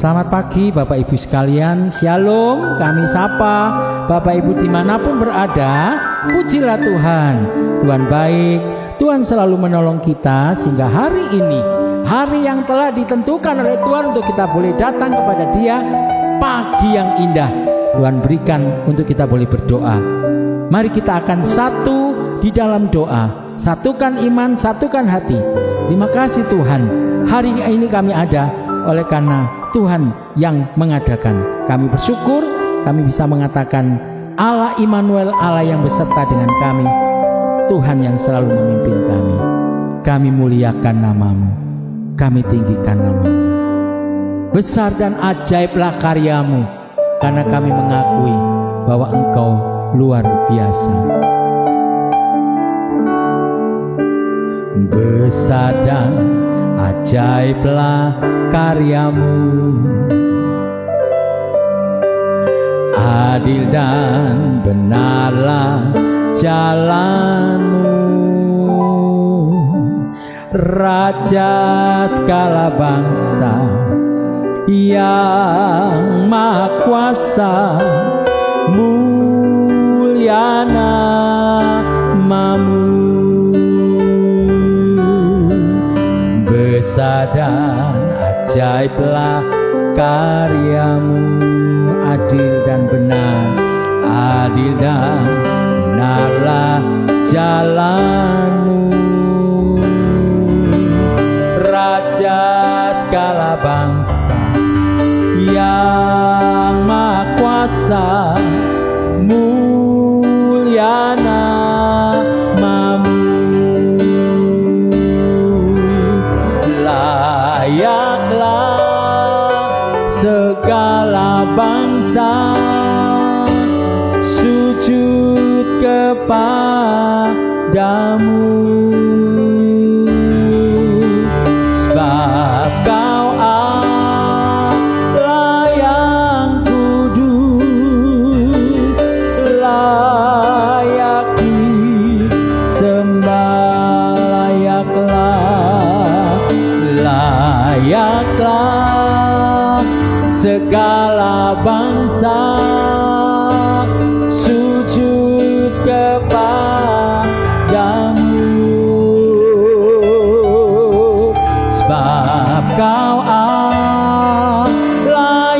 Selamat pagi Bapak Ibu sekalian, Shalom. Kami sapa Bapak Ibu dimanapun berada. Pujilah Tuhan, Tuhan baik, Tuhan selalu menolong kita. Sehingga hari ini, hari yang telah ditentukan oleh Tuhan untuk kita boleh datang kepada Dia, pagi yang indah Tuhan berikan untuk kita boleh berdoa. Mari kita akan satu di dalam doa, satukan iman, satukan hati. Terima kasih Tuhan, hari ini kami ada oleh karena Tuhan yang mengadakan. Kami bersyukur kami bisa mengatakan Allah Immanuel, Allah yang beserta dengan kami, Tuhan yang selalu memimpin kami. Kami muliakan nama-Mu, kami tinggikan nama-Mu. Besar dan ajaiblah karya-Mu, karena kami mengakui bahwa Engkau luar biasa. Besar dan ajaiblah karya-Mu, adil dan benarlah jalan-Mu, Raja segala bangsa yang Maha Kuasa, mulia nama-Mu. Besar dan ajaiblah karya-Mu, adil dan benar, adil dan benarlah jalan-Mu, Raja segala bangsa yang Maha Kuasa, mulia nama-Mu. Layaklah segala bangsa sujud kepadamu, sebab Kau Allah yang kudus, layak disembah, layaklah segala bangsa sujud kepadamu, sebab Kau Allah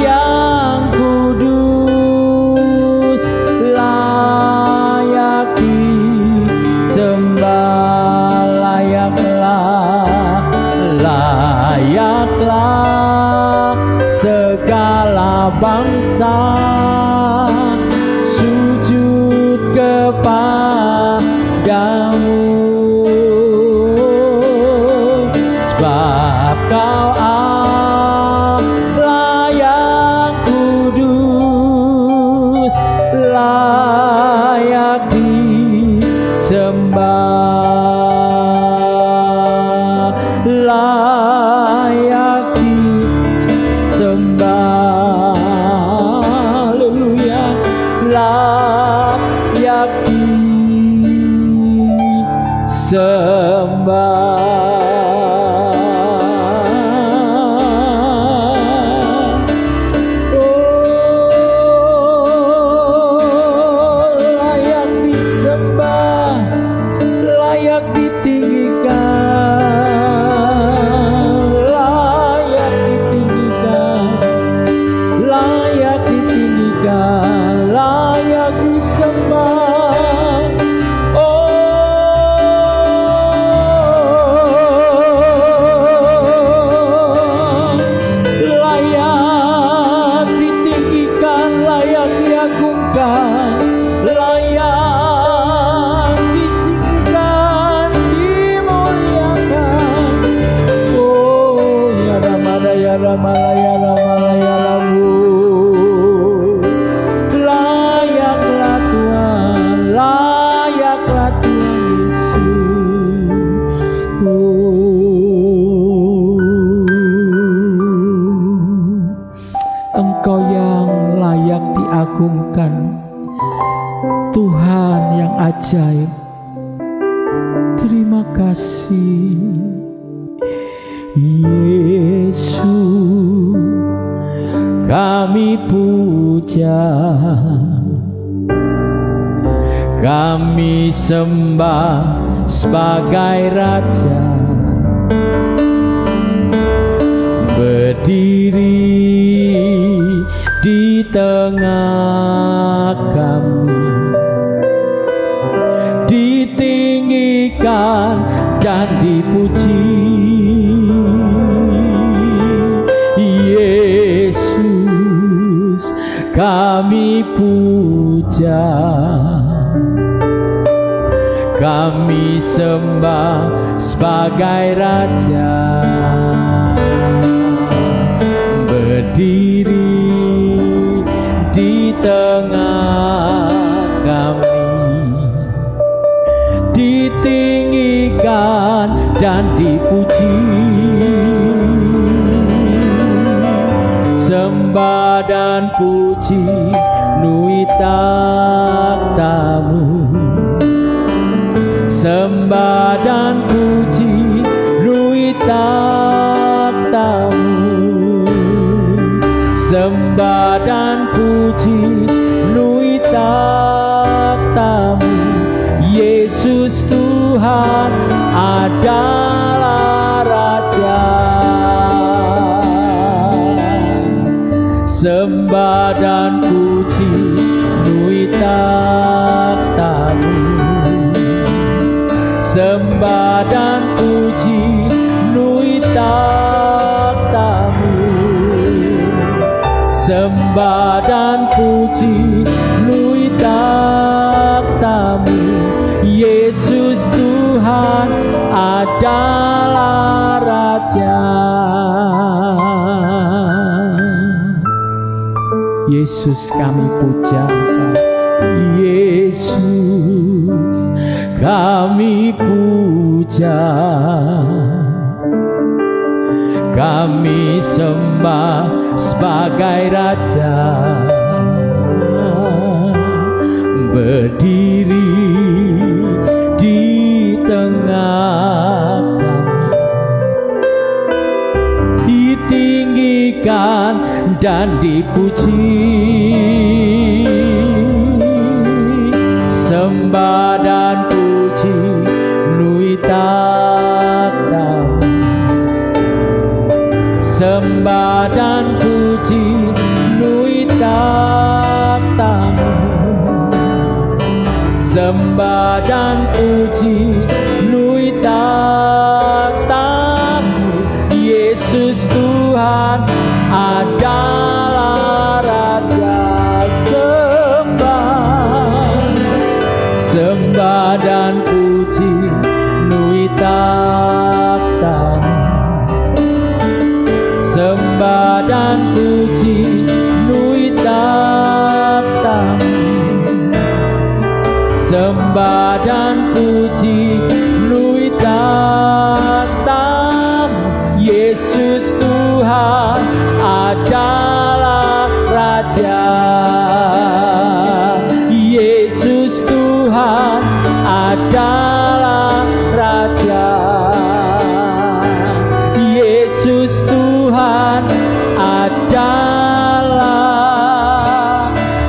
yang kudus, layak disembah, layaklah segala bangsa sujud kepadamu, sebab Kau Allah yang kudus, layak disembah, layak disembah, haleluya, layak disembah. Oh, layak disembah, layak ditinggikan, layak ditinggikan, layak ditinggikan, layak disembah. Oh, layak ditinggikan, layak diagungkan, layak disinggikan, dimuliakan. Oh, ya Ramada, ya Ramala, ya Ramala, ya Rabu. Layaklah Tuhan, layaklah Tuhan Yesus. Oh, Engkau yang layak diagungkan, Tuhan yang ajaib. Terima kasih Yesus, kami puja, kami sembah sebagai Raja, berdiri di tengah kami, ditinggikan dan dipuji. Yesus kami puja, kami sembah sebagai Raja, berdiri di tengah kami, ditinggikan dan dipuji. Sembah dan puji nui takhtamu, sembah dan puji nui takhtamu, sembah dan puji nui takhtamu. Yesus Tuhan adalah Raja, sembah dan puji nui takhtamu, sembah dan puji nui takhtamu, sembah dan puji nui takhtamu. Yesus Tuhan adalah Raja. Yesus kami puja, Yesus kami puja, kami sembah sebagai Raja, berdiri di tengah kami, ditinggikan dan dipuji. Sembah dan puji nui takhtamu, sembah dan puji nui takhtamu, sembah dan puji nui takhtamu. Yesus Tuhan adalah Raja. Sembah dan puji nui takhtamu, sembah dan puji nui takhtamu, sembah dan puji nui takhtamu. Yesus Tuhan adalah Raja, Yesus Tuhan adalah Raja, Yesus Tuhan adalah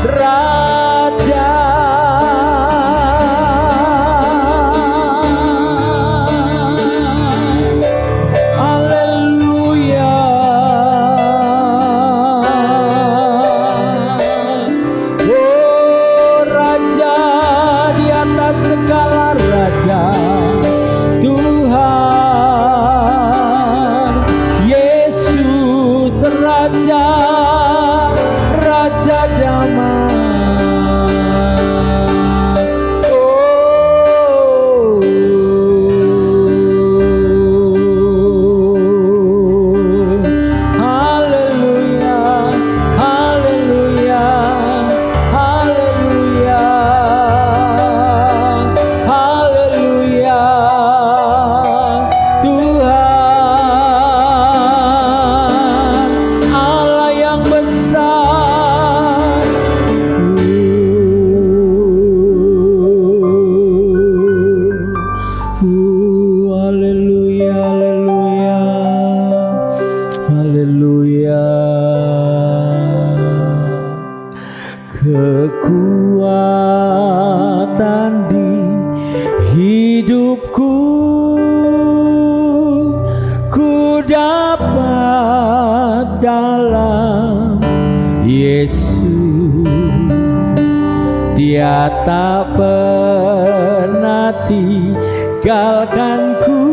Raja. kekuatan di hidupku, ku dapat dalam Yesus. Dia tak pernah tinggalkanku,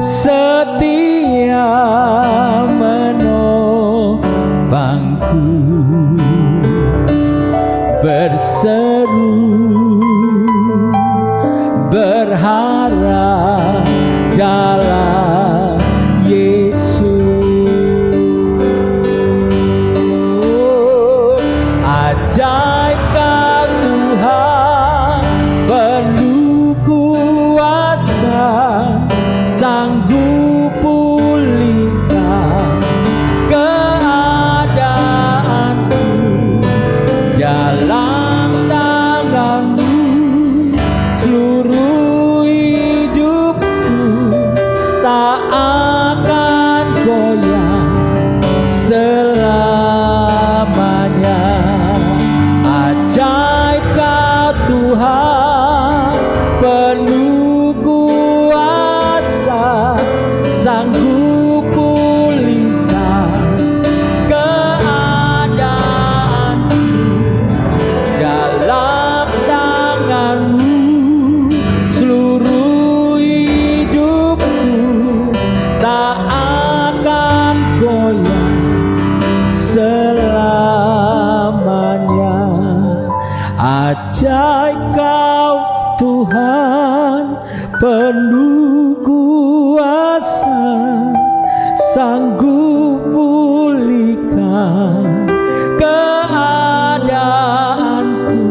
setia menopangku, berseru berharap dalam Yesus. Ajaib Kau Tuhan, penuh kuasa, sanggup pulihkan keadaanku. Dalam tangan-Mu seluruh hidupku tak akan goyah selamanya. Ajaib Kau Tuhan, penuh kuasa, sanggup pulihkan keadaanku. Dalam tangan-Mu seluruh hidupku tak akan goyah selamanya. Ajaib Kau Tuhan, penuh kuasa, sanggup pulihkan keadaanku.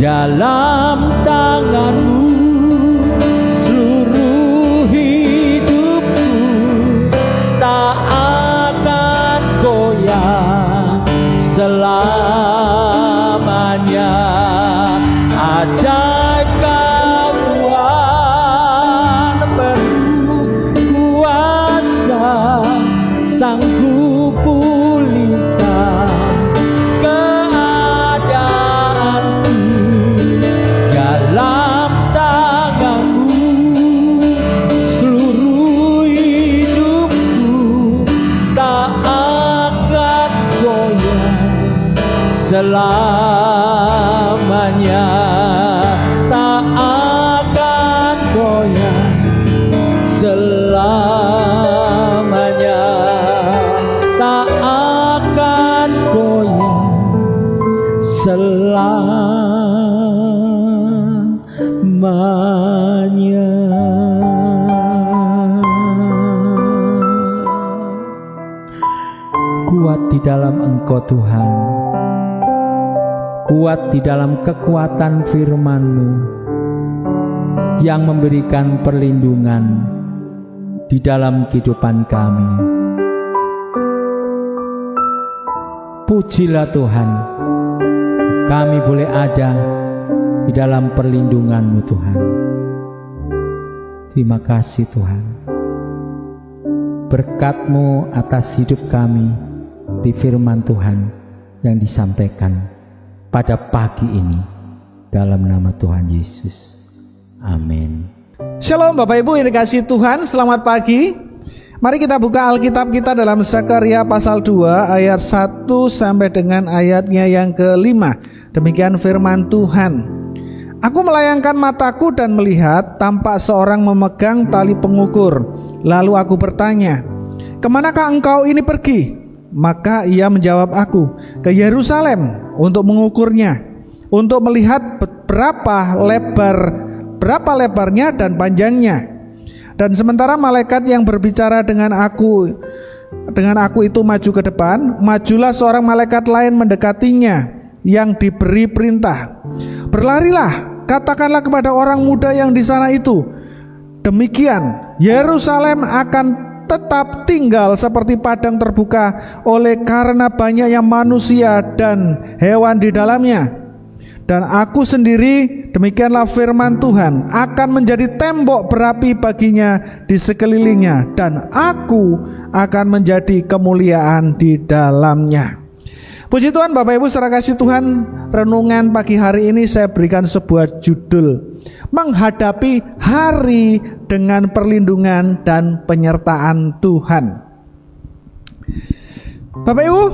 Dalam tangan-Mu seluruh hidupku tak akan goyah selamanya. Ajaib Kau Tuhan, penuh kuasa, sanggup pulihkan keadaanku. Dalam tangan-Mu seluruh hidupku tak akan goyah selamanya, tak akan goyah selamanya, tak akan goyah selamanya. Kuat di dalam Engkau Tuhan, kuat di dalam kekuatan firman-Mu yang memberikan perlindungan di dalam kehidupan kami. Pujilah Tuhan, kami boleh ada di dalam perlindungan-Mu Tuhan. Terima kasih Tuhan. Berkat-Mu atas hidup kami di firman Tuhan yang disampaikan pada pagi ini, dalam nama Tuhan Yesus. Amin. Shalom Bapak Ibu yang dikasihi Tuhan, selamat pagi. Mari kita buka Alkitab kita dalam Zakaria pasal 2 ayat 1 sampai dengan ayatnya yang ke-5. Demikian firman Tuhan. Aku melayangkan mataku dan melihat, tampak seorang memegang tali pengukur. Lalu aku bertanya, kemanakah engkau ini pergi? Maka ia menjawab aku, ke Yerusalem untuk mengukurnya, untuk melihat berapa lebarnya dan panjangnya. Dan sementara malaikat yang berbicara dengan aku itu maju ke depan, majulah seorang malaikat lain mendekatinya yang diberi perintah, berlarilah, katakanlah kepada orang muda yang di sana itu, demikian Yerusalem akan tetap tinggal seperti padang terbuka oleh karena banyaknya manusia dan hewan di dalamnya. Dan aku sendiri, demikianlah firman Tuhan, akan menjadi tembok berapi baginya di sekelilingnya, dan aku akan menjadi kemuliaan di dalamnya. Puji Tuhan, Bapak Ibu saudara kasih Tuhan, renungan pagi hari ini saya berikan sebuah judul, menghadapi hari dengan perlindungan dan penyertaan Tuhan. Bapak Ibu,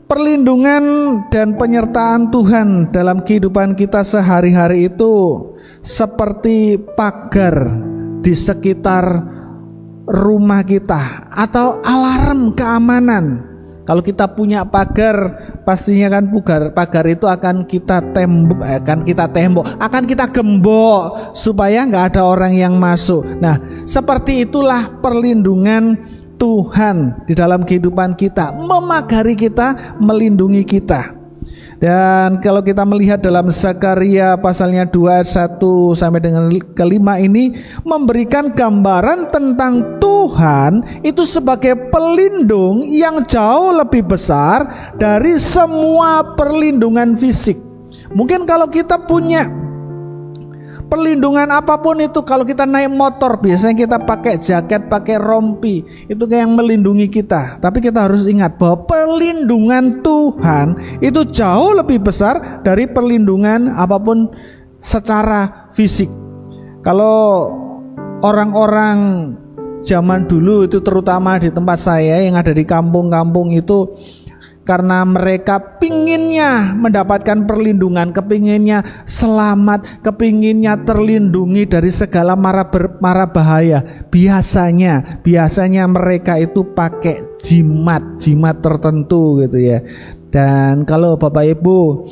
perlindungan dan penyertaan Tuhan dalam kehidupan kita sehari-hari itu seperti pagar di sekitar rumah kita atau alarm keamanan. Kalau kita punya pagar, pastinya kan pagar itu akan kita gembok supaya nggak ada orang yang masuk. Nah, seperti itulah perlindungan Tuhan di dalam kehidupan kita, memagari kita, melindungi kita. Dan kalau kita melihat dalam Zakaria pasalnya 2 ayat 1 sampai dengan ke-5 ini memberikan gambaran tentang Tuhan itu sebagai pelindung yang jauh lebih besar dari semua perlindungan fisik. Mungkin kalau kita punya perlindungan apapun itu, kalau kita naik motor biasanya kita pakai jaket, pakai rompi, itu yang melindungi kita. Tapi kita harus ingat bahwa perlindungan Tuhan itu jauh lebih besar dari perlindungan apapun secara fisik. Kalau orang-orang zaman dulu itu, terutama di tempat saya yang ada di kampung-kampung itu, karena mereka pinginnya mendapatkan perlindungan, kepinginnya selamat, kepinginnya terlindungi dari segala mara bahaya. Biasanya mereka itu pakai jimat tertentu gitu ya. Dan kalau Bapak Ibu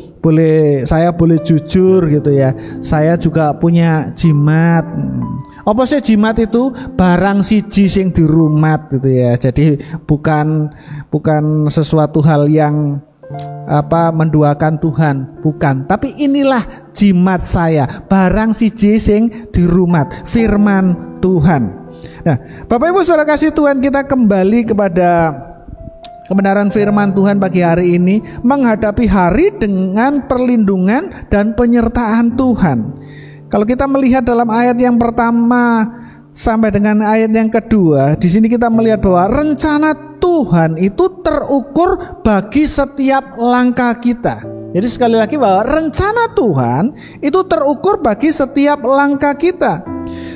saya boleh jujur gitu ya, saya juga punya jimat. Apa sih jimat itu? Barang siji sing dirumat gitu ya. Jadi bukan sesuatu hal yang menduakan Tuhan, bukan. Tapi inilah jimat saya, barang siji sing dirumat, firman Tuhan. Nah, Bapak Ibu saudara kasih Tuhan, kita kembali kepada kebenaran firman Tuhan pagi hari ini, menghadapi hari dengan perlindungan dan penyertaan Tuhan. Kalau kita melihat dalam ayat yang pertama sampai dengan ayat yang kedua, di sini kita melihat bahwa rencana Tuhan itu terukur bagi setiap langkah kita. Jadi sekali lagi bahwa rencana Tuhan itu terukur bagi setiap langkah kita.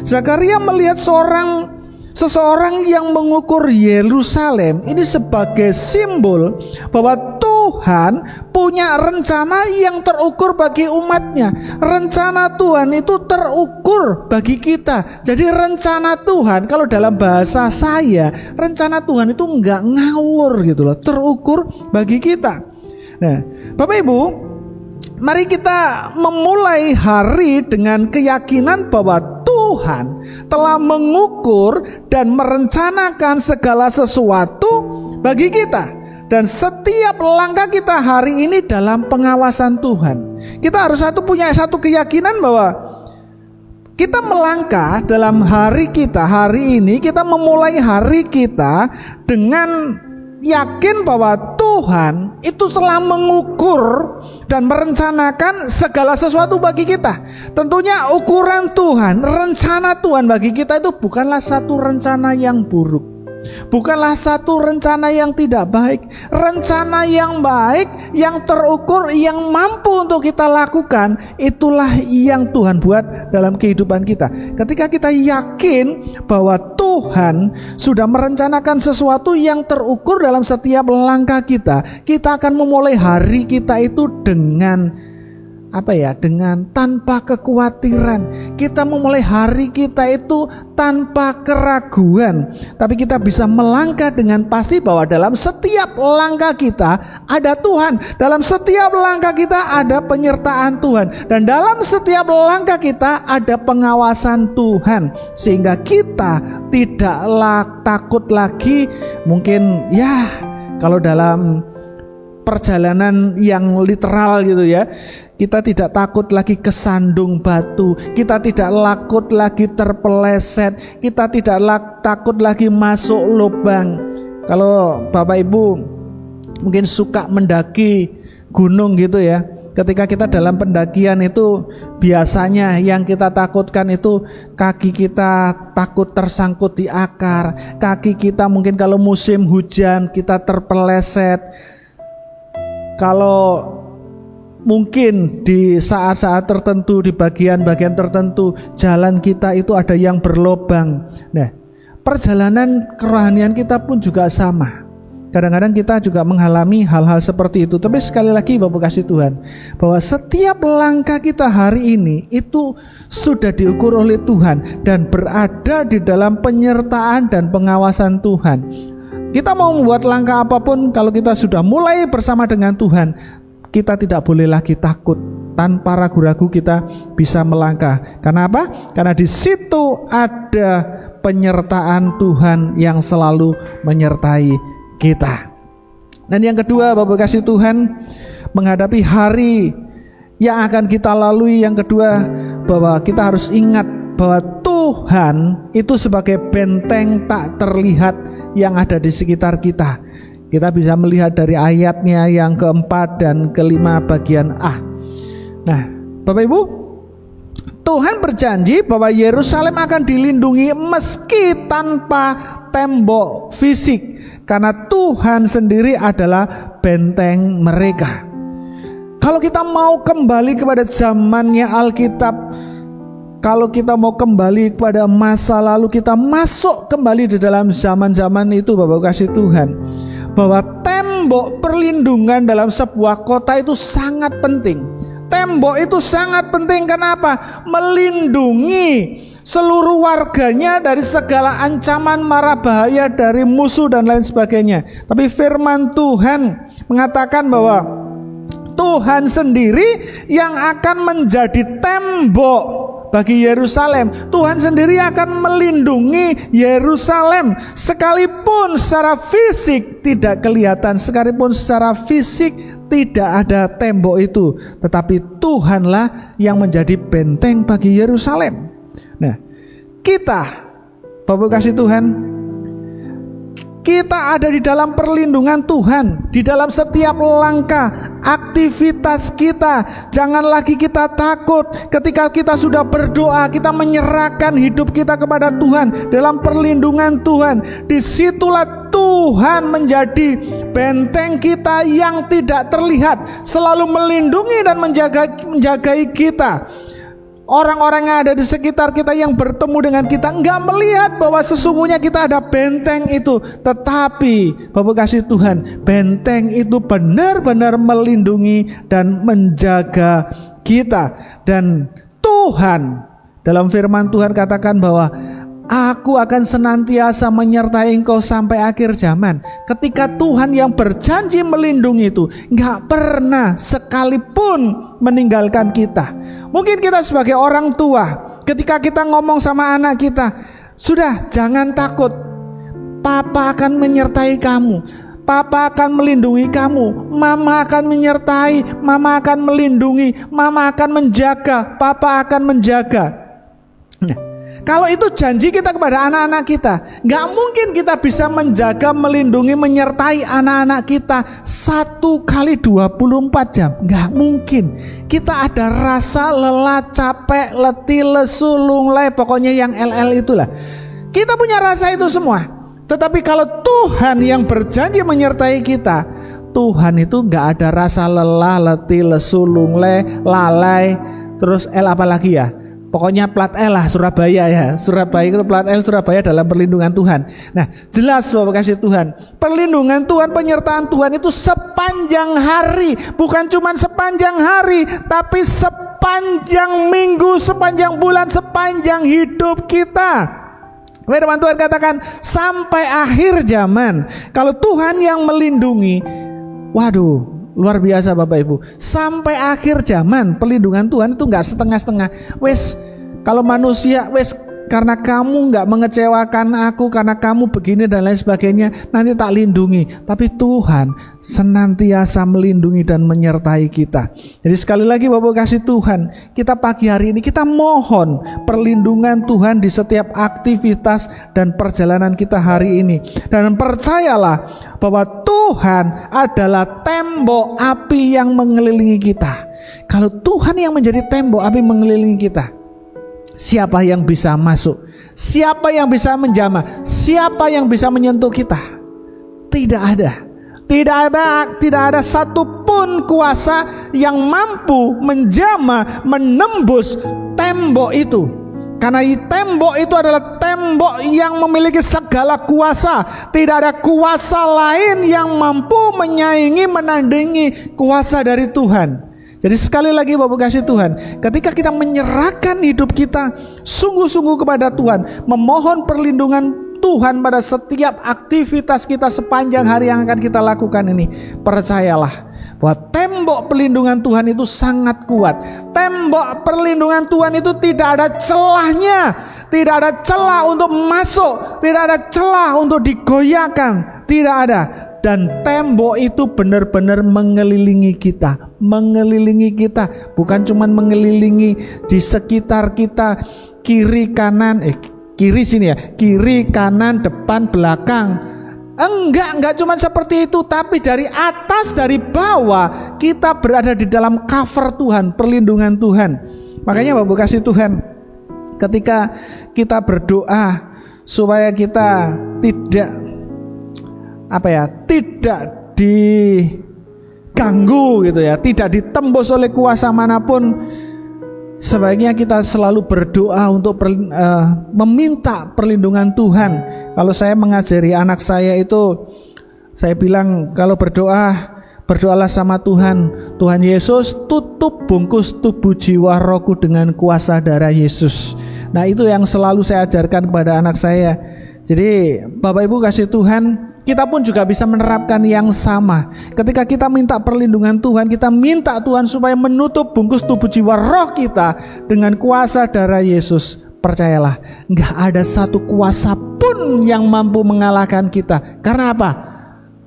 Zakaria melihat seseorang yang mengukur Yerusalem ini sebagai simbol bahwa Tuhan punya rencana yang terukur bagi umatnya. Rencana Tuhan itu terukur bagi kita. Jadi rencana Tuhan, kalau dalam bahasa saya, rencana Tuhan itu enggak ngawur gitu loh, terukur bagi kita. Nah, Bapak Ibu, mari kita memulai hari dengan keyakinan bahwa Tuhan telah mengukur dan merencanakan segala sesuatu bagi kita. Dan setiap langkah kita hari ini dalam pengawasan Tuhan. Kita harus punya satu keyakinan bahwa kita melangkah dalam hari kita, hari ini kita memulai hari kita dengan yakin bahwa Tuhan itu telah mengukur dan merencanakan segala sesuatu bagi kita. Tentunya ukuran Tuhan, rencana Tuhan bagi kita itu bukanlah satu rencana yang buruk, bukanlah satu rencana yang tidak baik. Rencana yang baik, yang terukur, yang mampu untuk kita lakukan, itulah yang Tuhan buat dalam kehidupan kita. Ketika kita yakin bahwa Tuhan sudah merencanakan sesuatu yang terukur dalam setiap langkah kita, kita akan memulai hari kita itu dengan dengan tanpa kekhawatiran. Kita memulai hari kita itu tanpa keraguan, tapi kita bisa melangkah dengan pasti bahwa dalam setiap langkah kita ada Tuhan, dalam setiap langkah kita ada penyertaan Tuhan, dan dalam setiap langkah kita ada pengawasan Tuhan, sehingga kita tidaklah takut lagi. Mungkin kalau dalam perjalanan yang literal gitu ya, kita tidak takut lagi kesandung batu, kita tidak takut lagi terpeleset, kita tidak takut lagi masuk lubang. Kalau Bapak Ibu mungkin suka mendaki gunung gitu ya, ketika kita dalam pendakian itu biasanya yang kita takutkan itu kaki kita takut tersangkut di akar, kaki kita mungkin kalau musim hujan kita terpeleset, kalau mungkin di saat-saat tertentu, di bagian-bagian tertentu jalan kita itu ada yang berlobang. Nah, perjalanan kerohanian kita pun juga sama. Kadang-kadang kita juga mengalami hal-hal seperti itu. Tapi sekali lagi Bapak kasih Tuhan, bahwa setiap langkah kita hari ini itu sudah diukur oleh Tuhan dan berada di dalam penyertaan dan pengawasan Tuhan. Kita mau membuat langkah apapun, kalau kita sudah mulai bersama dengan Tuhan, kita tidak boleh lagi takut. Tanpa ragu-ragu kita bisa melangkah. Karena apa? Karena di situ ada penyertaan Tuhan yang selalu menyertai kita. Dan yang kedua Bapak kasih Tuhan, menghadapi hari yang akan kita lalui, yang kedua bahwa kita harus ingat bahwa Tuhan itu sebagai benteng tak terlihat yang ada di sekitar kita. Kita bisa melihat dari ayatnya yang keempat dan kelima bagian A. Nah Bapak Ibu, Tuhan berjanji bahwa Yerusalem akan dilindungi meski tanpa tembok fisik, karena Tuhan sendiri adalah benteng mereka. Kalau kita mau kembali kepada zamannya Alkitab, kalau kita mau kembali kepada masa lalu, kita masuk kembali di dalam zaman-zaman itu Bapak kasih Tuhan, bahwa tembok perlindungan dalam sebuah kota itu sangat penting. Tembok itu sangat penting. Kenapa? Melindungi seluruh warganya dari segala ancaman mara bahaya dari musuh dan lain sebagainya. Tapi firman Tuhan mengatakan bahwa Tuhan sendiri yang akan menjadi tembok bagi Yerusalem. Tuhan sendiri akan melindungi Yerusalem, sekalipun secara fisik tidak kelihatan, sekalipun secara fisik tidak ada tembok itu, tetapi Tuhanlah yang menjadi benteng bagi Yerusalem. Nah, kita Bapak kasih Tuhan, kita ada di dalam perlindungan Tuhan, di dalam setiap langkah aktivitas kita. Jangan lagi kita takut ketika kita sudah berdoa, kita menyerahkan hidup kita kepada Tuhan dalam perlindungan Tuhan. Disitulah Tuhan menjadi benteng kita yang tidak terlihat, selalu melindungi dan menjagai kita. Orang-orang yang ada di sekitar kita yang bertemu dengan kita enggak melihat bahwa sesungguhnya kita ada benteng itu. Tetapi Bapak kasih Tuhan, benteng itu benar-benar melindungi dan menjaga kita. Dan Tuhan dalam firman Tuhan katakan bahwa Aku akan senantiasa menyertai engkau sampai akhir zaman. Ketika Tuhan yang berjanji melindungi itu gak pernah sekalipun meninggalkan kita. Mungkin kita sebagai orang tua, ketika kita ngomong sama anak kita, sudah jangan takut, Papa akan menyertai kamu, Papa akan melindungi kamu, Mama akan menyertai, Mama akan melindungi, Mama akan menjaga, Papa akan menjaga. Nah, kalau itu janji kita kepada anak-anak kita, gak mungkin kita bisa menjaga, melindungi, menyertai anak-anak kita 1 kali 24 jam. Gak mungkin. Kita ada rasa lelah, capek, letih, lesu, lunglai, pokoknya yang LL itulah. Kita punya rasa itu semua. Tetapi kalau Tuhan yang berjanji menyertai kita, Tuhan itu gak ada rasa lelah, letih, lesu, lunglai, lalai, terus L apa lagi ya? Pokoknya plat L lah, Surabaya ya. Surabaya itu plat L, Surabaya dalam perlindungan Tuhan. Nah, jelas Bapak kasih Tuhan, perlindungan Tuhan, penyertaan Tuhan itu sepanjang hari. Bukan cuma sepanjang hari, tapi sepanjang minggu, sepanjang bulan, sepanjang hidup kita. Firman Tuhan katakan sampai akhir zaman. Kalau Tuhan yang melindungi, waduh, luar biasa Bapak Ibu. Sampai akhir zaman perlindungan Tuhan itu gak setengah-setengah. Wes, kalau manusia, wes karena kamu gak mengecewakan aku, karena kamu begini dan lain sebagainya, nanti tak lindungi. Tapi Tuhan senantiasa melindungi dan menyertai kita. Jadi sekali lagi Bapak kasih Tuhan, kita pagi hari ini kita mohon perlindungan Tuhan di setiap aktivitas dan perjalanan kita hari ini. Dan percayalah bahwa Tuhan Tuhan adalah tembok api yang mengelilingi kita. Kalau Tuhan yang menjadi tembok api mengelilingi kita, siapa yang bisa masuk? Siapa yang bisa menjamah? Siapa yang bisa menyentuh kita? Tidak ada. Tidak ada satupun kuasa yang mampu menjamah, menembus tembok itu. Karena tembok itu adalah tembok yang memiliki segala kuasa. Tidak ada kuasa lain yang mampu menyaingi, menandingi kuasa dari Tuhan. Jadi sekali lagi Bapak kasih Tuhan, ketika kita menyerahkan hidup kita sungguh-sungguh kepada Tuhan, memohon perlindungan Tuhan pada setiap aktivitas kita sepanjang hari yang akan kita lakukan ini, percayalah bahwa tembok perlindungan Tuhan itu sangat kuat. Tembok perlindungan Tuhan itu tidak ada celahnya, tidak ada celah untuk masuk, tidak ada celah untuk digoyahkan, tidak ada. Dan tembok itu benar-benar mengelilingi kita, bukan cuma mengelilingi di sekitar kita, kiri kanan, kiri sini ya, kiri kanan depan belakang. Enggak cuma seperti itu, tapi dari atas, dari bawah kita berada di dalam cover Tuhan, perlindungan Tuhan. Makanya Bapak kasih Tuhan, ketika kita berdoa supaya kita tidak diganggu gitu ya, tidak ditembus oleh kuasa manapun, sebaiknya kita selalu berdoa untuk meminta perlindungan Tuhan. Kalau saya mengajari anak saya itu, saya bilang kalau berdoalah sama Tuhan. Tuhan Yesus, tutup bungkus tubuh jiwa rohku dengan kuasa darah Yesus. Nah itu yang selalu saya ajarkan kepada anak saya. Jadi Bapak Ibu kasih Tuhan, kita pun juga bisa menerapkan yang sama. Ketika kita minta perlindungan Tuhan, kita minta Tuhan supaya menutup bungkus tubuh jiwa roh kita dengan kuasa darah Yesus. Percayalah, nggak ada satu kuasa pun yang mampu mengalahkan kita. Karena apa?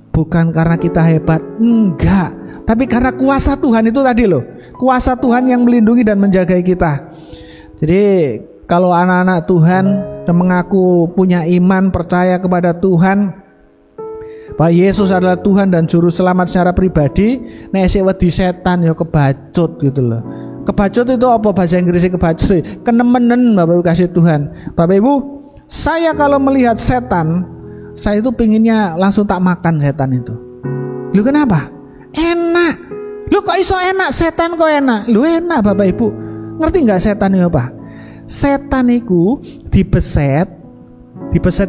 Bukan karena kita hebat, enggak, tapi karena kuasa Tuhan itu tadi loh. Kuasa Tuhan yang melindungi dan menjaga kita. Jadi kalau anak-anak Tuhan yang mengaku punya iman, percaya kepada Tuhan, Pak Yesus adalah Tuhan dan Juru Selamat secara pribadi, nek sik wedi setan ya kebacut gitu loh. Kebacut itu apa bahasa Inggrisnya kebacut? Kenemenen Bapak Ibu kasih Tuhan. Bapak Ibu, saya kalau melihat setan, saya itu pinginnya langsung tak makan setan itu. Lu kenapa? Enak. Lu kok iso enak? Setan kok enak? Lu enak Bapak Ibu. Ngerti nggak setan itu apa? Setan itu dibeset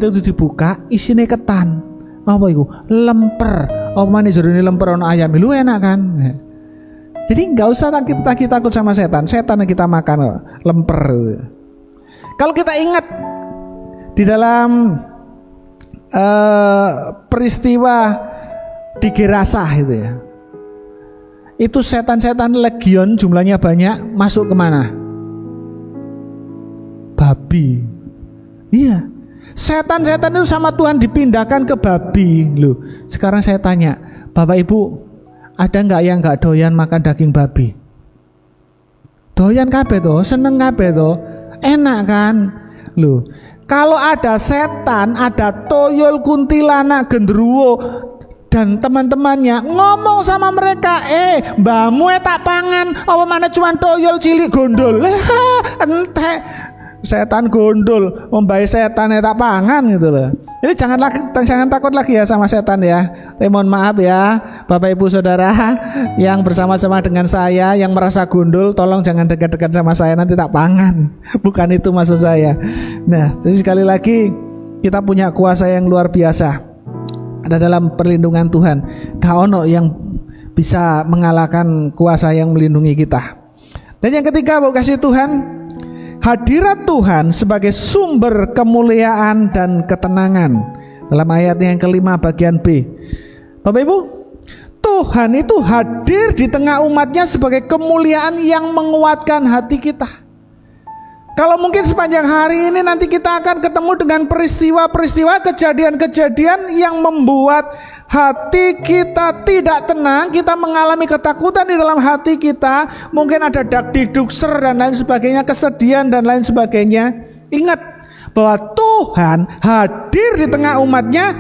itu dibuka, isinya ketan. Apa itu? Lemper. Apa mana jerone lemper ono ayam? Lu enak kan? Jadi nggak usah kita takut sama setan. Setan yang kita makan lemper. Kalau kita ingat di dalam peristiwa di Gerasa itu ya, itu setan-setan legion jumlahnya banyak, masuk kemana? Babi. Iya. Setan-setan itu sama Tuhan dipindahkan ke babi loh. Sekarang saya tanya, Bapak Ibu, ada nggak yang nggak doyan makan daging babi? Doyan kabeh toh, seneng kabeh toh, enak kan? Loh, kalau ada setan, ada toyol, kuntilanak, genderuwo dan teman-temannya ngomong sama mereka, mbahmu tak pangan, apa mana cuman toyol cilik gondol, entek. Setan gondol, membaik setan tak pangan gitu loh. Jadi jangan takut lagi ya sama setan ya. Mohon maaf ya Bapak Ibu Saudara yang bersama-sama dengan saya yang merasa gondol, tolong jangan dekat-dekat sama saya, nanti tak pangan. Bukan itu maksud saya. Nah, jadi sekali lagi kita punya kuasa yang luar biasa. Ada dalam perlindungan Tuhan. Gak ono yang bisa mengalahkan kuasa yang melindungi kita. Dan yang ketiga, Bapak kasih Tuhan, hadirat Tuhan sebagai sumber kemuliaan dan ketenangan. Dalam ayatnya yang kelima bagian B, Bapak Ibu, Tuhan itu hadir di tengah umatnya sebagai kemuliaan yang menguatkan hati kita. Kalau mungkin sepanjang hari ini nanti kita akan ketemu dengan peristiwa-peristiwa, kejadian-kejadian yang membuat hati kita tidak tenang, kita mengalami ketakutan di dalam hati kita, mungkin ada dakdikdukser dan lain sebagainya, kesedihan dan lain sebagainya. Ingat bahwa Tuhan hadir di tengah umatnya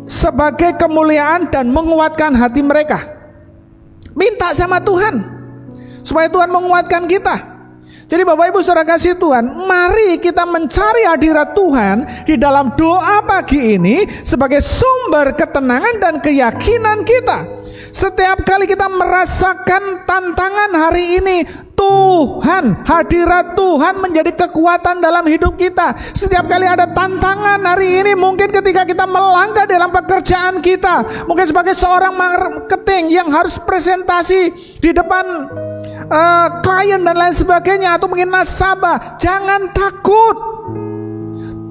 sebagai kemuliaan dan menguatkan hati mereka. Minta sama Tuhan supaya Tuhan menguatkan kita. Jadi Bapak Ibu Saudara kasih Tuhan, mari kita mencari hadirat Tuhan di dalam doa pagi ini sebagai sumber ketenangan dan keyakinan kita. Setiap kali kita merasakan tantangan hari ini, Tuhan, hadirat Tuhan menjadi kekuatan dalam hidup kita. Setiap kali ada tantangan hari ini, mungkin ketika kita melangkah dalam pekerjaan kita, mungkin sebagai seorang marketing yang harus presentasi di depan klien dan lain sebagainya, atau mungkin nasabah, jangan takut.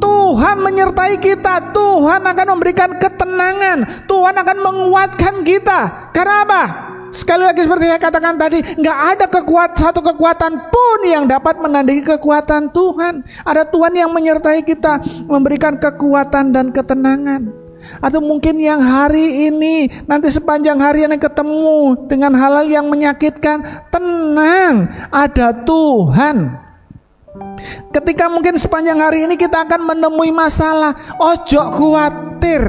Tuhan menyertai kita. Tuhan akan memberikan ketenangan. Tuhan akan menguatkan kita. Karena apa? Sekali lagi seperti saya katakan tadi, nggak ada satu kekuatan pun yang dapat menandingi kekuatan Tuhan. Ada Tuhan yang menyertai kita, memberikan kekuatan dan ketenangan. Atau mungkin yang hari ini, nanti sepanjang hari yang ketemu dengan hal-hal yang menyakitkan, tenang, ada Tuhan. Ketika mungkin sepanjang hari ini kita akan menemui masalah, ojo khawatir,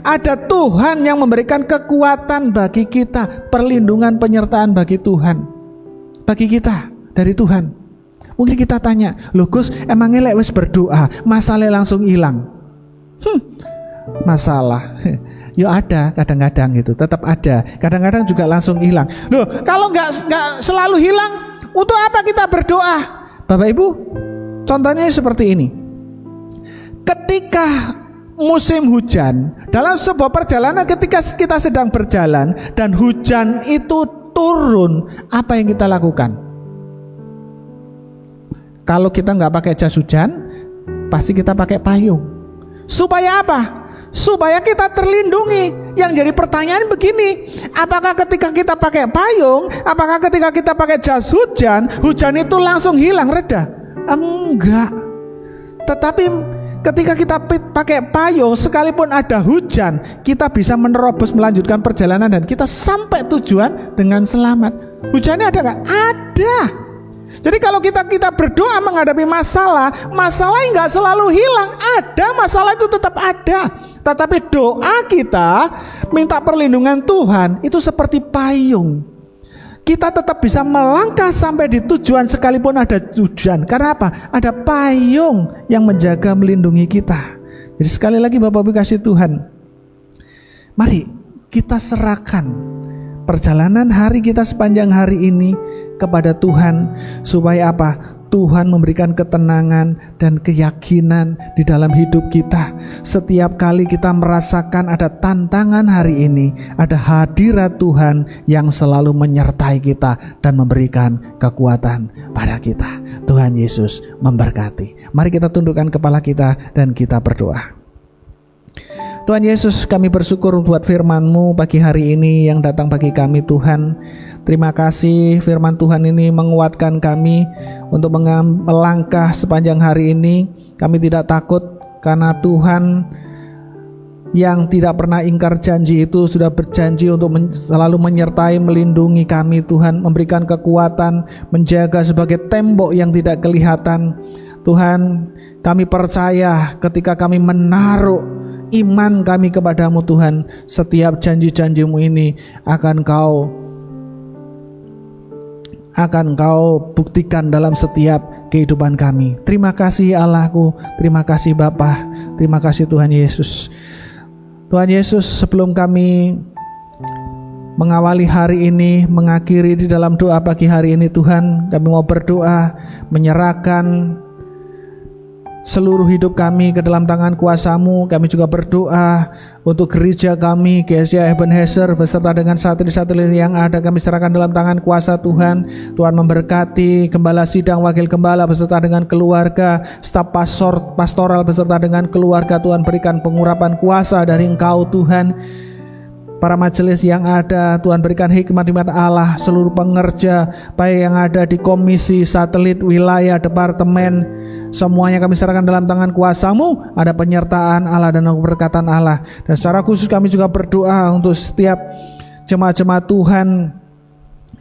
ada Tuhan yang memberikan kekuatan bagi kita, perlindungan, penyertaan bagi Tuhan, bagi kita dari Tuhan. Mungkin kita tanya, loh Gus, emangnya lek wis berdoa masalah langsung hilang? Masalah yo ada kadang-kadang gitu, tetap ada, kadang-kadang juga langsung hilang. Loh, kalau nggak selalu hilang, untuk apa kita berdoa? Bapak Ibu, contohnya seperti ini. Ketika musim hujan, dalam sebuah perjalanan, ketika kita sedang berjalan dan hujan itu turun, apa yang kita lakukan? Kalau kita nggak pakai jas hujan, pasti kita pakai payung. Supaya apa? Supaya kita terlindungi. Yang jadi pertanyaan begini, apakah ketika kita pakai payung, apakah ketika kita pakai jas hujan, hujan itu langsung hilang, reda? Enggak. Tetapi ketika kita pakai payung, sekalipun ada hujan, kita bisa menerobos, melanjutkan perjalanan, dan kita sampai tujuan dengan selamat. Hujannya ada nggak? Ada. Jadi kalau kita berdoa menghadapi masalah nggak selalu hilang, ada masalah itu tetap ada. Tetapi doa kita minta perlindungan Tuhan itu seperti payung. Kita tetap bisa melangkah sampai di tujuan sekalipun ada hujan. Karena apa? Ada payung yang menjaga, melindungi kita. Jadi sekali lagi Bapak Ibu kasih Tuhan, mari kita serahkan perjalanan hari kita sepanjang hari ini kepada Tuhan, supaya apa? Tuhan memberikan ketenangan dan keyakinan di dalam hidup kita. Setiap kali kita merasakan ada tantangan hari ini, ada hadirat Tuhan yang selalu menyertai kita dan memberikan kekuatan pada kita. Tuhan Yesus memberkati. Mari kita tundukkan kepala kita dan kita berdoa. Tuhan Yesus, kami bersyukur buat firman-Mu pagi hari ini yang datang bagi kami Tuhan. Terima kasih firman Tuhan ini menguatkan kami untuk melangkah sepanjang hari ini. Kami tidak takut karena Tuhan yang tidak pernah ingkar janji itu sudah berjanji untuk selalu menyertai, melindungi kami Tuhan, memberikan kekuatan, menjaga sebagai tembok yang tidak kelihatan. Tuhan, kami percaya ketika kami menaruh iman kami kepadamu Tuhan, setiap janji-janjimu ini akan Kau buktikan dalam setiap kehidupan kami. Terima kasih Allahku, terima kasih Bapa, terima kasih Tuhan Yesus. Tuhan Yesus, sebelum kami mengawali hari ini, mengakhiri di dalam doa pagi hari ini Tuhan, kami mau berdoa menyerahkan seluruh hidup kami ke dalam tangan kuasa-Mu. Kami juga berdoa untuk gereja kami, GSI Ebenezer, beserta dengan satelit-satelit yang ada, kami serahkan dalam tangan kuasa Tuhan. Tuhan memberkati gembala sidang, wakil gembala beserta dengan keluarga, staf pastoral beserta dengan keluarga. Tuhan berikan pengurapan kuasa dari Engkau Tuhan. Para majelis yang ada, Tuhan berikan hikmat-hikmat Allah. Seluruh pengerja baik yang ada di komisi, satelit, wilayah, departemen, semuanya kami serahkan dalam tangan kuasa-Mu. Ada penyertaan Allah dan keberkatan Allah. Dan secara khusus kami juga berdoa untuk setiap jemaat-jemaat Tuhan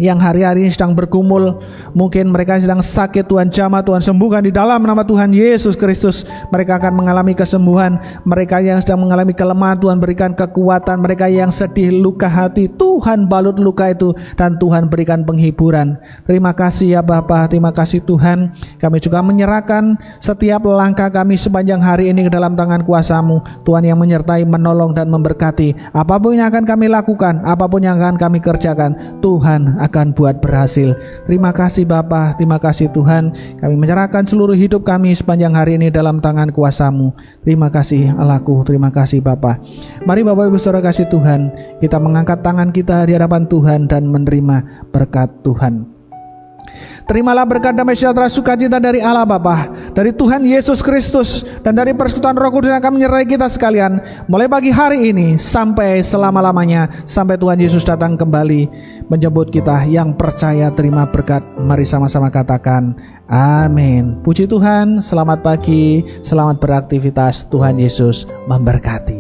yang hari-hari ini sedang bergumul, mungkin mereka sedang sakit, Tuhan jamah, Tuhan sembuhkan di dalam nama Tuhan Yesus Kristus. Mereka akan mengalami kesembuhan. Mereka yang sedang mengalami kelemahan, Tuhan berikan kekuatan. Mereka yang sedih, luka hati, Tuhan balut luka itu, dan Tuhan berikan penghiburan. Terima kasih ya Bapa, terima kasih Tuhan. Kami juga menyerahkan setiap langkah kami sepanjang hari ini ke dalam tangan kuasa-Mu, Tuhan, yang menyertai, menolong dan memberkati. Apapun yang akan kami lakukan, apapun yang akan kami kerjakan, Tuhan akan buat berhasil. Terima kasih Bapa, terima kasih Tuhan. Kami menyerahkan seluruh hidup kami sepanjang hari ini dalam tangan kuasa-Mu. Terima kasih Allahku, terima kasih Bapa. Mari Bapak Ibu Saudara kasih Tuhan, kita mengangkat tangan kita di hadapan Tuhan dan menerima berkat Tuhan. Terimalah berkat damai sejahtera sukacita dari Allah Bapa, dari Tuhan Yesus Kristus, dan dari persekutuan Roh Kudus yang akan menyertai kita sekalian mulai pagi hari ini sampai selama-lamanya, sampai Tuhan Yesus datang kembali menjemput kita. Yang percaya terima berkat, mari sama-sama katakan amin. Puji Tuhan, selamat pagi, selamat beraktivitas, Tuhan Yesus memberkati.